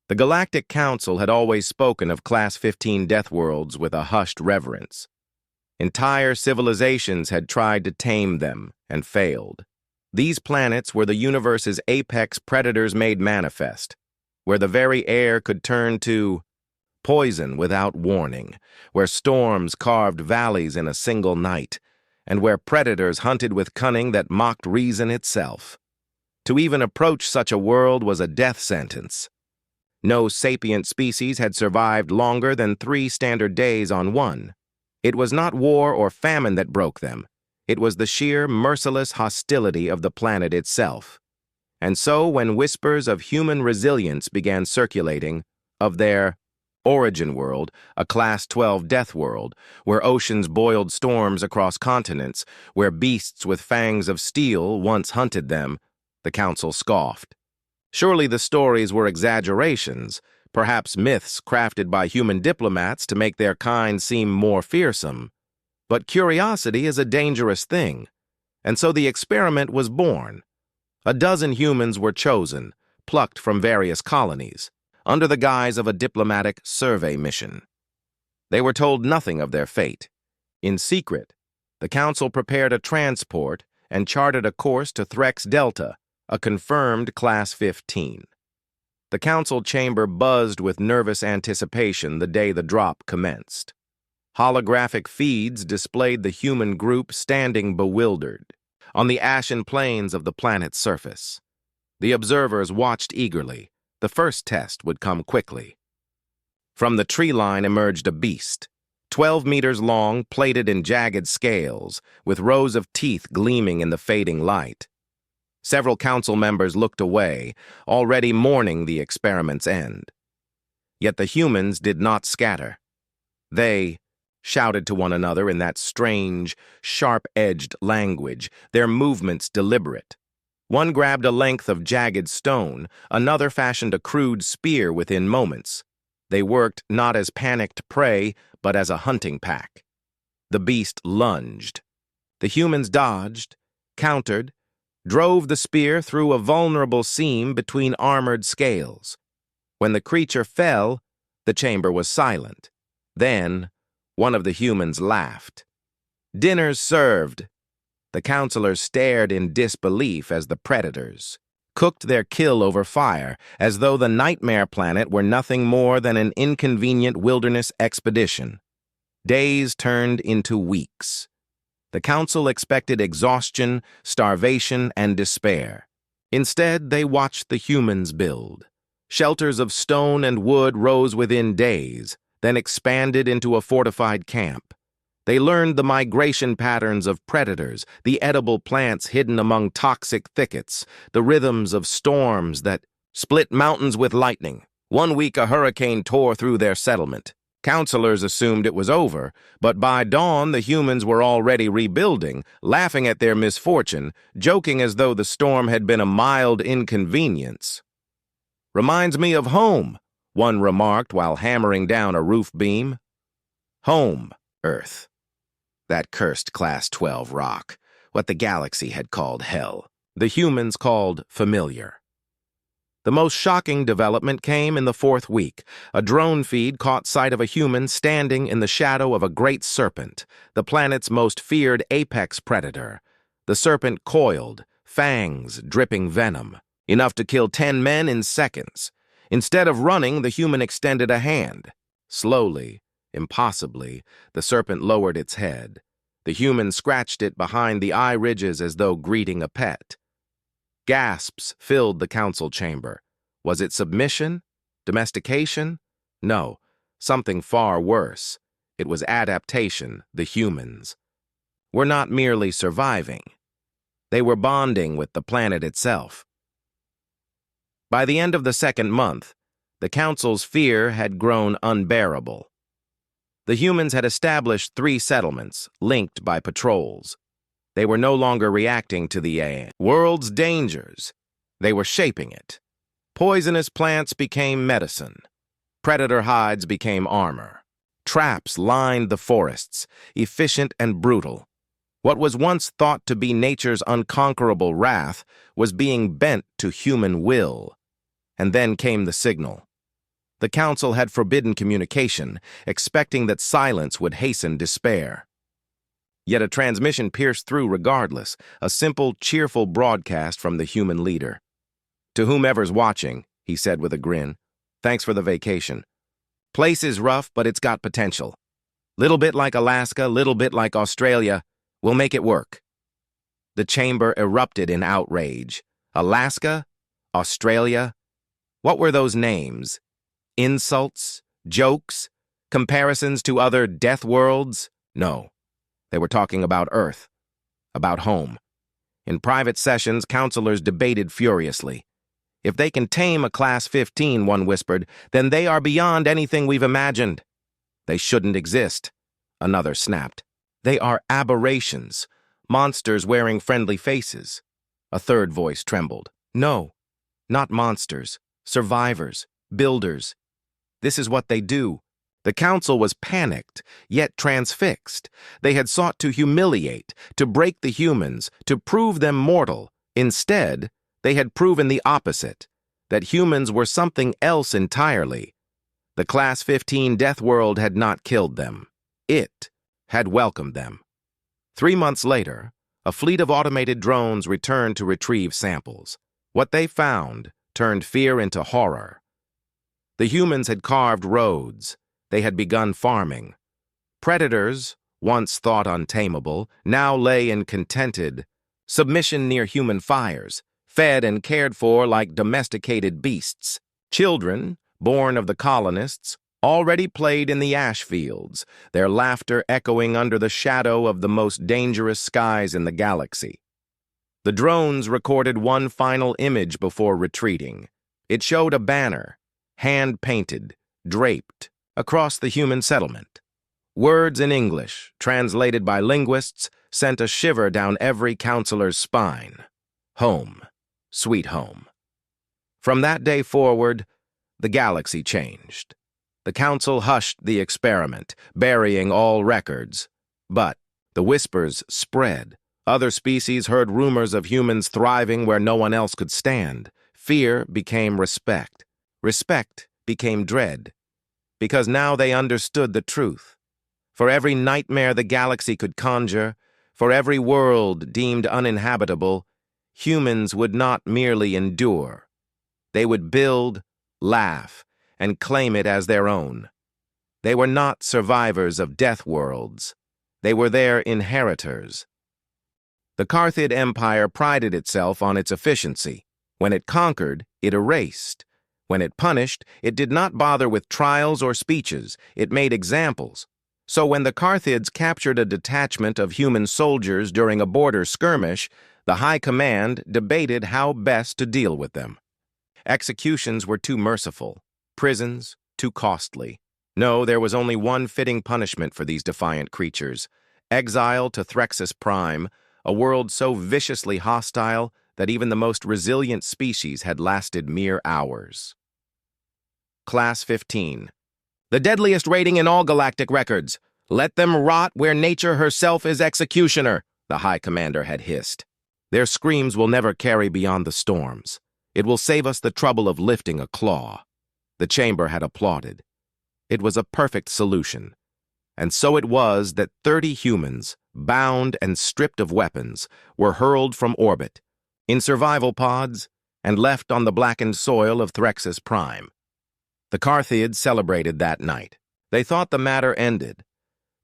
The Galactic Council had always spoken of Class 15 Deathworlds with a hushed reverence. Entire civilizations had tried to tame them and failed. These planets were the universe's apex predators made manifest, where the very air could turn to poison without warning, where storms carved valleys in a single night, and where predators hunted with cunning that mocked reason itself. To even approach such a world was a death sentence. No sapient species had survived longer than 3 standard days on one. It was not war or famine that broke them. It was the sheer, merciless hostility of the planet itself. And so, when whispers of human resilience began circulating, of their origin world, a Class 12 death world, where oceans boiled storms across continents, where beasts with fangs of steel once hunted them, the Council scoffed. Surely the stories were exaggerations, perhaps myths crafted by human diplomats to make their kind seem more fearsome. But curiosity is a dangerous thing, and so the experiment was born. A dozen humans were chosen, plucked from various colonies, under the guise of a diplomatic survey mission. They were told nothing of their fate. In secret, the Council prepared a transport and charted a course to Threx Delta, a confirmed Class 15. The Council chamber buzzed with nervous anticipation the day the drop commenced. Holographic feeds displayed the human group standing bewildered on the ashen plains of the planet's surface. The observers watched eagerly. The first test would come quickly. From the tree line emerged a beast, 12 meters long, plated in jagged scales, with rows of teeth gleaming in the fading light. Several council members looked away, already mourning the experiment's end. Yet the humans did not scatter. They shouted to one another in that strange, sharp-edged language, their movements deliberate. One grabbed a length of jagged stone, another fashioned a crude spear within moments. They worked not as panicked prey, but as a hunting pack. The beast lunged. The humans dodged, countered, drove the spear through a vulnerable seam between armored scales. When the creature fell, the chamber was silent. Then, one of the humans laughed. "Dinner's served." The counselors stared in disbelief as the predators cooked their kill over fire, as though the nightmare planet were nothing more than an inconvenient wilderness expedition. Days turned into weeks. The council expected exhaustion, starvation, and despair. Instead, they watched the humans build. Shelters of stone and wood rose within days, then expanded into a fortified camp. They learned the migration patterns of predators, the edible plants hidden among toxic thickets, the rhythms of storms that split mountains with lightning. One week a hurricane tore through their settlement. Counselors assumed it was over, but by dawn the humans were already rebuilding, laughing at their misfortune, joking as though the storm had been a mild inconvenience. "Reminds me of home," one remarked while hammering down a roof beam. Home, Earth. That cursed Class 12 rock, what the galaxy had called hell, the humans called familiar. The most shocking development came in the 4th week. A drone feed caught sight of a human standing in the shadow of a great serpent, the planet's most feared apex predator. The serpent coiled, fangs dripping venom, enough to kill 10 men in seconds. Instead of running, the human extended a hand. Slowly, impossibly, the serpent lowered its head. The human scratched it behind the eye ridges as though greeting a pet. Gasps filled the council chamber. Was it submission? Domestication? No, something far worse. It was adaptation, the humans. Were not merely surviving. They were bonding with the planet itself. By the end of the 2nd month, the council's fear had grown unbearable. The humans had established 3 settlements, linked by patrols. They were no longer reacting to the world's dangers. They were shaping it. Poisonous plants became medicine. Predator hides became armor. Traps lined the forests, efficient and brutal. What was once thought to be nature's unconquerable wrath was being bent to human will. And then came the signal. The council had forbidden communication, expecting that silence would hasten despair. Yet a transmission pierced through regardless, a simple, cheerful broadcast from the human leader. "To whomever's watching," he said with a grin, "thanks for the vacation. Place is rough, but it's got potential. Little bit like Alaska, little bit like Australia. We'll make it work." The chamber erupted in outrage. Alaska? Australia? What were those names? Insults? Jokes? Comparisons to other death worlds? No. They were talking about Earth. About home. In private sessions, counselors debated furiously. "If they can tame a Class 15, one whispered, then they are beyond anything we've imagined." "They shouldn't exist," another snapped. "They are aberrations, monsters wearing friendly faces." A third voice trembled. "No, not monsters, survivors, builders. This is what they do." The council was panicked, yet transfixed. They had sought to humiliate, to break the humans, to prove them mortal. Instead, they had proven the opposite, that humans were something else entirely. The Class 15 death world had not killed them. It had welcomed them. 3 months later, a fleet of automated drones returned to retrieve samples. What they found turned fear into horror. The humans had carved roads. They had begun farming. Predators, once thought untamable, now lay in contented submission near human fires, fed and cared for like domesticated beasts. Children, born of the colonists, already played in the ash fields, their laughter echoing under the shadow of the most dangerous skies in the galaxy. The drones recorded one final image before retreating. It showed a banner, hand-painted, draped, across the human settlement. Words in English, translated by linguists, sent a shiver down every counselor's spine. Home, sweet home. From that day forward, the galaxy changed. The council hushed the experiment, burying all records. But the whispers spread. Other species heard rumors of humans thriving where no one else could stand. Fear became respect. Respect became dread. Because now they understood the truth. For every nightmare the galaxy could conjure, for every world deemed uninhabitable, humans would not merely endure. They would build, laugh, and claim it as their own. They were not survivors of death worlds. They were their inheritors. The Carthid Empire prided itself on its efficiency. When it conquered, it erased. When it punished, it did not bother with trials or speeches. It made examples. So when the Carthids captured a detachment of human soldiers during a border skirmish, the High Command debated how best to deal with them. Executions were too merciful. Prisons, too costly. No, there was only one fitting punishment for these defiant creatures. Exile to Threxus Prime, a world so viciously hostile that even the most resilient species had lasted mere hours. Class 15. The deadliest rating in all galactic records. Let them rot where nature herself is executioner, the High Commander had hissed. Their screams will never carry beyond the storms. It will save us the trouble of lifting a claw. The chamber had applauded. It was a perfect solution. And so it was that 30 humans, bound and stripped of weapons, were hurled from orbit, in survival pods, and left on the blackened soil of Threxus Prime. The Carthids celebrated that night. They thought the matter ended.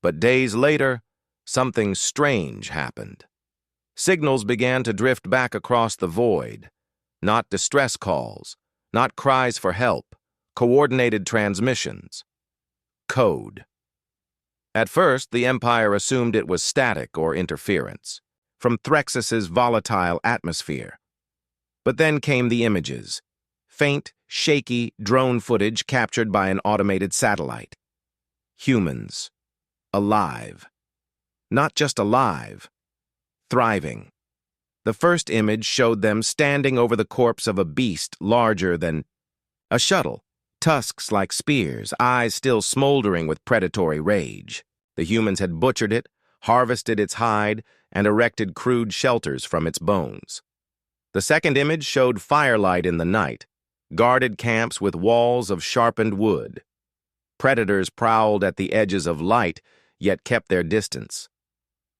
But days later, something strange happened. Signals began to drift back across the void. Not distress calls, not cries for help, coordinated transmissions. Code. At first, the Empire assumed it was static or interference, from Threxus's volatile atmosphere. But then came the images. Faint, shaky drone footage captured by an automated satellite. Humans. Alive. Not just alive. Thriving. The first image showed them standing over the corpse of a beast larger than a shuttle, tusks like spears, eyes still smoldering with predatory rage. The humans had butchered it, harvested its hide, and erected crude shelters from its bones. The second image showed firelight in the night, guarded camps with walls of sharpened wood. Predators prowled at the edges of light, yet kept their distance.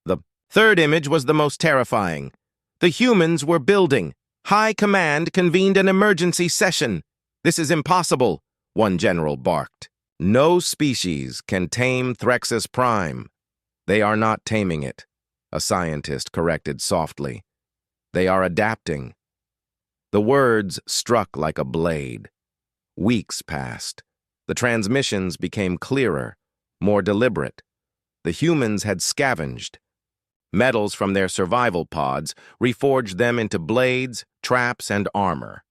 The third image was the most terrifying. The humans were building. High Command convened an emergency session. "This is impossible," one general barked. "No species can tame Threxus Prime." "They are not taming it," a scientist corrected softly. "They are adapting." The words struck like a blade. Weeks passed. The transmissions became clearer, more deliberate. The humans had scavenged. Metals from their survival pods reforged them into blades, traps, and armor.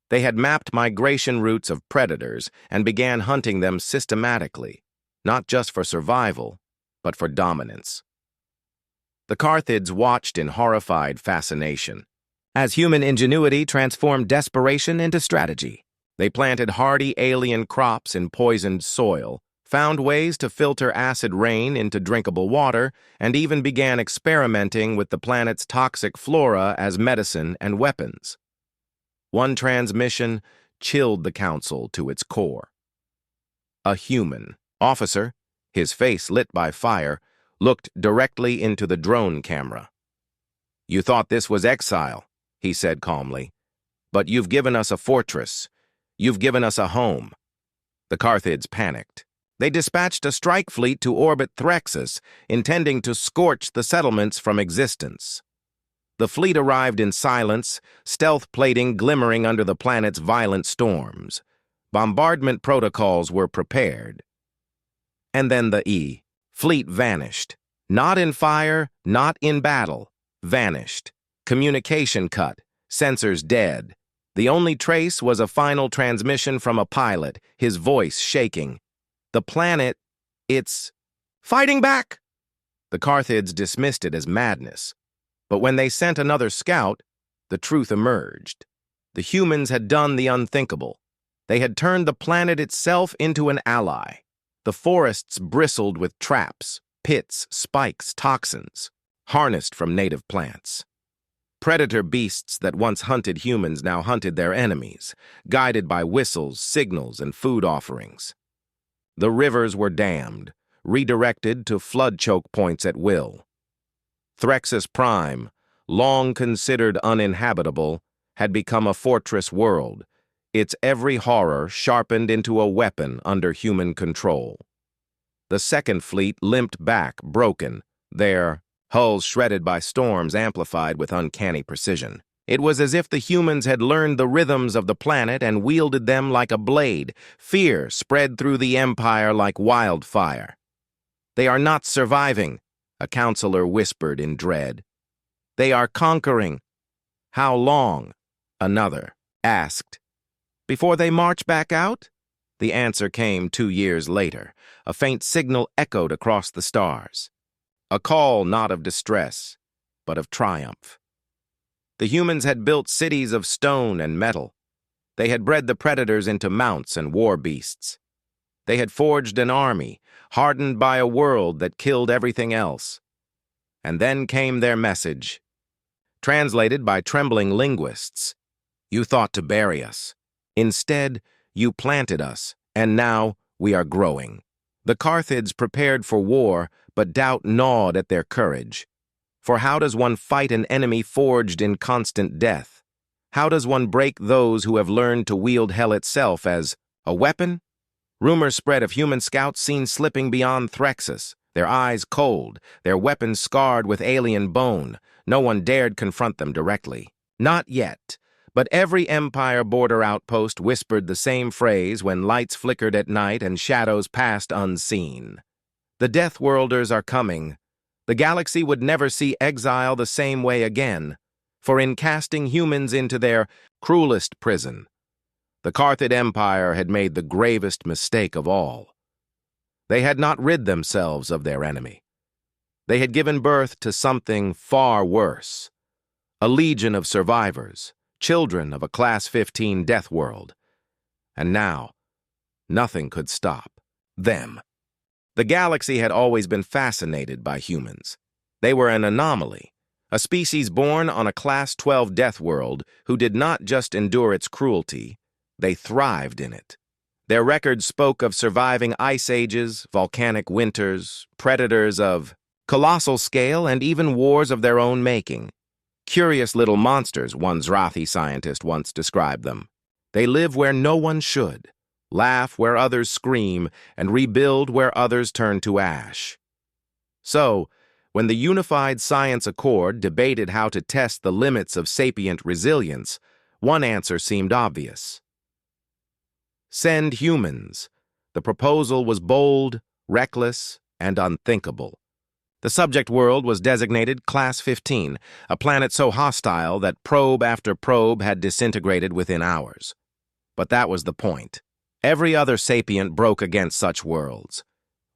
They had mapped migration routes of predators and began hunting them systematically, not just for survival, but for dominance. The Carthids watched in horrified fascination as human ingenuity transformed desperation into strategy. They planted hardy alien crops in poisoned soil, found ways to filter acid rain into drinkable water, and even began experimenting with the planet's toxic flora as medicine and weapons. One transmission chilled the Council to its core. A human officer, his face lit by fire, looked directly into the drone camera. "You thought this was exile," he said calmly. "But you've given us a fortress. You've given us a home." The Carthids panicked. They dispatched a strike fleet to orbit Threxus, intending to scorch the settlements from existence. The fleet arrived in silence, stealth plating glimmering under the planet's violent storms. Bombardment protocols were prepared. And then the fleet vanished. Not in fire, not in battle. Vanished. Communication cut. Sensors dead. The only trace was a final transmission from a pilot, his voice shaking. "The planet, it's fighting back!" The Carthids dismissed it as madness. But when they sent another scout, the truth emerged. The humans had done the unthinkable. They had turned the planet itself into an ally. The forests bristled with traps, pits, spikes, toxins, harnessed from native plants. Predator beasts that once hunted humans now hunted their enemies, guided by whistles, signals, and food offerings. The rivers were dammed, redirected to flood choke points at will. Threxus Prime, long considered uninhabitable, had become a fortress world, its every horror sharpened into a weapon under human control. The Second Fleet limped back, broken, their hulls shredded by storms amplified with uncanny precision. It was as if the humans had learned the rhythms of the planet and wielded them like a blade. Fear spread through the Empire like wildfire. "They are not surviving," a counselor whispered in dread. "They are conquering." "How long?" another asked. "Before they march back out?" The answer came 2 years later. A faint signal echoed across the stars. A call not of distress, but of triumph. The humans had built cities of stone and metal. They had bred the predators into mounts and war beasts. They had forged an army, hardened by a world that killed everything else. And then came their message, translated by trembling linguists. "You thought to bury us. Instead, you planted us, and now we are growing." The Carthids prepared for war, but doubt gnawed at their courage. For how does one fight an enemy forged in constant death? How does one break those who have learned to wield hell itself as a weapon? Rumors spread of human scouts seen slipping beyond Threxus, their eyes cold, their weapons scarred with alien bone. No one dared confront them directly. Not yet. But every Empire border outpost whispered the same phrase when lights flickered at night and shadows passed unseen. "The Deathworlders are coming." The galaxy would never see exile the same way again, for in casting humans into their cruelest prison, the Carthid Empire had made the gravest mistake of all. They had not rid themselves of their enemy. They had given birth to something far worse. A legion of survivors, children of a Class 15 death world. And now, nothing could stop them. The galaxy had always been fascinated by humans. They were an anomaly, a species born on a Class 12 death world who did not just endure its cruelty, They thrived in it. Their records spoke of surviving ice ages, volcanic winters, predators of colossal scale, and even wars of their own making. Curious little monsters, one Zrathi scientist once described them. They live where no one should, laugh where others scream, and rebuild where others turn to ash. So, when the Unified Science Accord debated how to test the limits of sapient resilience, one answer seemed obvious. Send humans. The proposal was bold, reckless, and unthinkable. The subject world was designated Class 15, a planet so hostile that probe after probe had disintegrated within hours. But that was the point. Every other sapient broke against such worlds.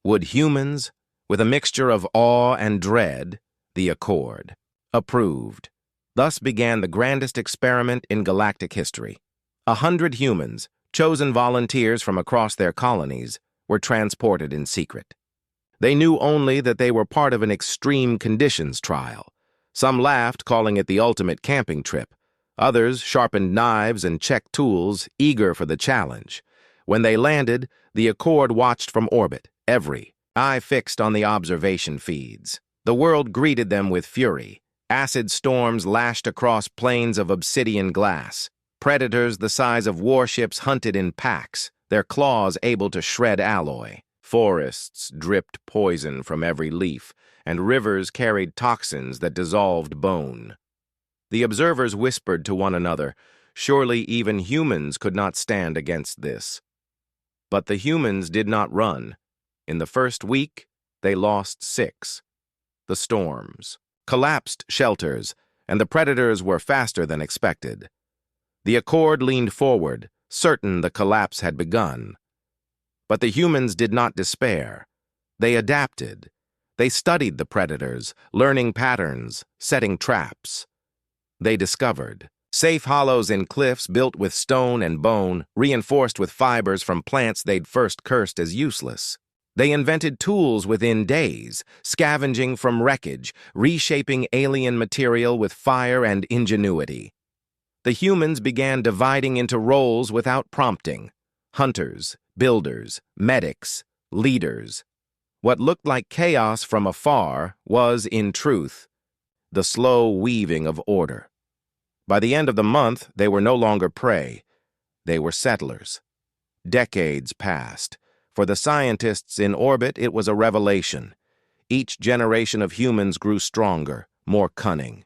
Would humans, with a mixture of awe and dread, the Accord, approved? Thus began the grandest experiment in galactic history. 100 humans, chosen volunteers from across their colonies, were transported in secret. They knew only that they were part of an extreme conditions trial. Some laughed, calling it the ultimate camping trip. Others sharpened knives and checked tools, eager for the challenge. When they landed, the Accord watched from orbit, every eye fixed on the observation feeds. The world greeted them with fury. Acid storms lashed across plains of obsidian glass. Predators the size of warships hunted in packs, their claws able to shred alloy. Forests dripped poison from every leaf, and rivers carried toxins that dissolved bone. The observers whispered to one another, surely even humans could not stand against this. But the humans did not run. In the first week, they lost 6. The storms collapsed shelters, and the predators were faster than expected. The Accord leaned forward, certain the collapse had begun. But the humans did not despair. They adapted. They studied the predators, learning patterns, setting traps. They discovered safe hollows in cliffs built with stone and bone, reinforced with fibers from plants they'd first cursed as useless. They invented tools within days, scavenging from wreckage, reshaping alien material with fire and ingenuity. The humans began dividing into roles without prompting. Hunters, builders, medics, leaders. What looked like chaos from afar was, in truth, the slow weaving of order. By the end of the month, they were no longer prey. They were settlers. Decades passed. For the scientists in orbit, it was a revelation. Each generation of humans grew stronger, more cunning.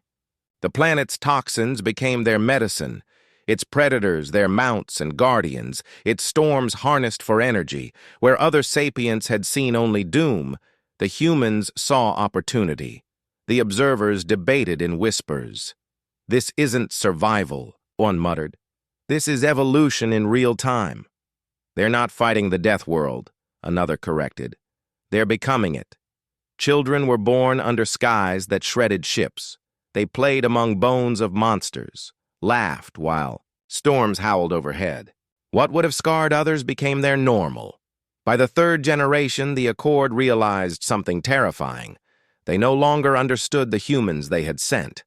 The planet's toxins became their medicine, its predators their mounts and guardians, its storms harnessed for energy. Where other sapients had seen only doom, the humans saw opportunity. The observers debated in whispers. "This isn't survival," one muttered. "This is evolution in real time." "They're not fighting the Deathworld," another corrected. "They're becoming it." Children were born under skies that shredded ships. They played among bones of monsters, laughed while storms howled overhead. What would have scarred others became their normal. By the 3rd generation, the Accord realized something terrifying. They no longer understood the humans they had sent.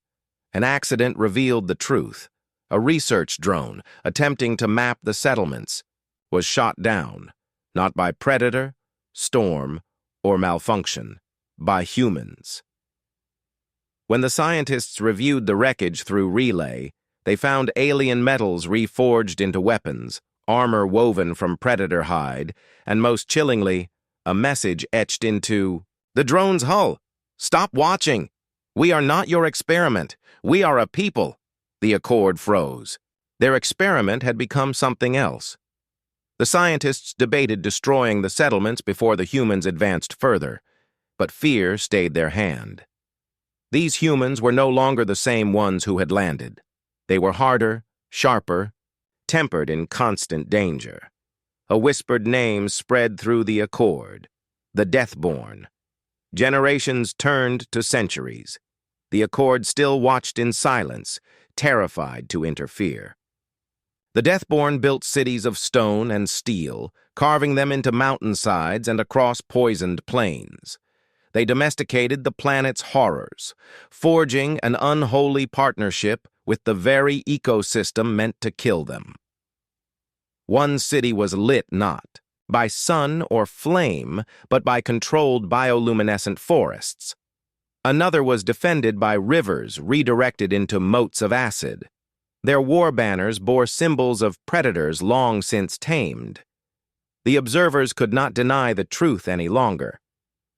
An accident revealed the truth. A research drone, attempting to map the settlements, was shot down, not by predator, storm, or malfunction, by humans. When the scientists reviewed the wreckage through relay, they found alien metals reforged into weapons, armor woven from predator hide, and most chillingly, a message etched into the drone's hull. "Stop watching! We are not your experiment. We are a people." The Accord froze. Their experiment had become something else. The scientists debated destroying the settlements before the humans advanced further, but fear stayed their hand. These humans were no longer the same ones who had landed. They were harder, sharper, tempered in constant danger. A whispered name spread through the Accord: the Deathborn. Generations turned to centuries. The Accord still watched in silence, terrified to interfere. The Deathborn built cities of stone and steel, carving them into mountainsides and across poisoned plains. They domesticated the planet's horrors, forging an unholy partnership with the very ecosystem meant to kill them. One city was lit not by sun or flame, but by controlled bioluminescent forests. Another was defended by rivers redirected into moats of acid. Their war banners bore symbols of predators long since tamed. The observers could not deny the truth any longer.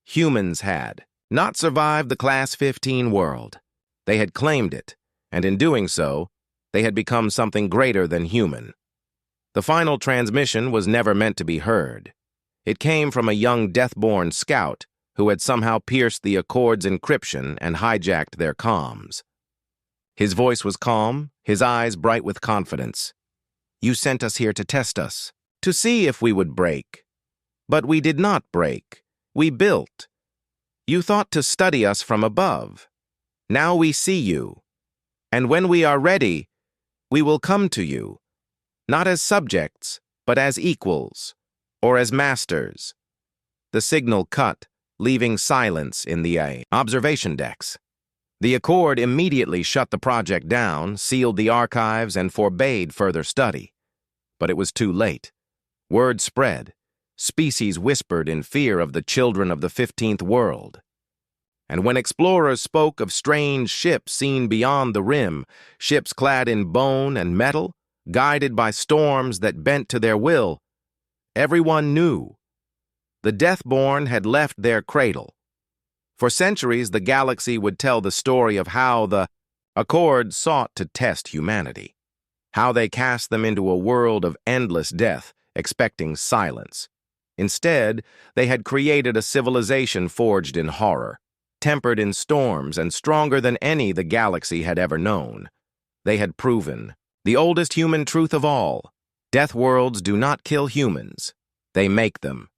Humans had not survived the Class 15 world. They had claimed it, and in doing so, they had become something greater than human. The final transmission was never meant to be heard. It came from a young Deathborn scout who had somehow pierced the Accord's encryption and hijacked their comms. His voice was calm, his eyes bright with confidence. "You sent us here to test us, to see if we would break. But we did not break. We built. You thought to study us from above. Now we see you. And when we are ready, we will come to you, not as subjects, but as equals, or as masters." The signal cut, leaving silence in the observation decks. The Accord immediately shut the project down, sealed the archives, and forbade further study. But it was too late. Word spread. Species whispered in fear of the children of the 15th world. And when explorers spoke of strange ships seen beyond the rim, ships clad in bone and metal, guided by storms that bent to their will, everyone knew. The Deathborn had left their cradle. For centuries, the galaxy would tell the story of how the Accord sought to test humanity, how they cast them into a world of endless death, expecting silence. Instead, they had created a civilization forged in horror, tempered in storms, and stronger than any the galaxy had ever known. They had proven the oldest human truth of all: Deathworlds do not kill humans, they make them.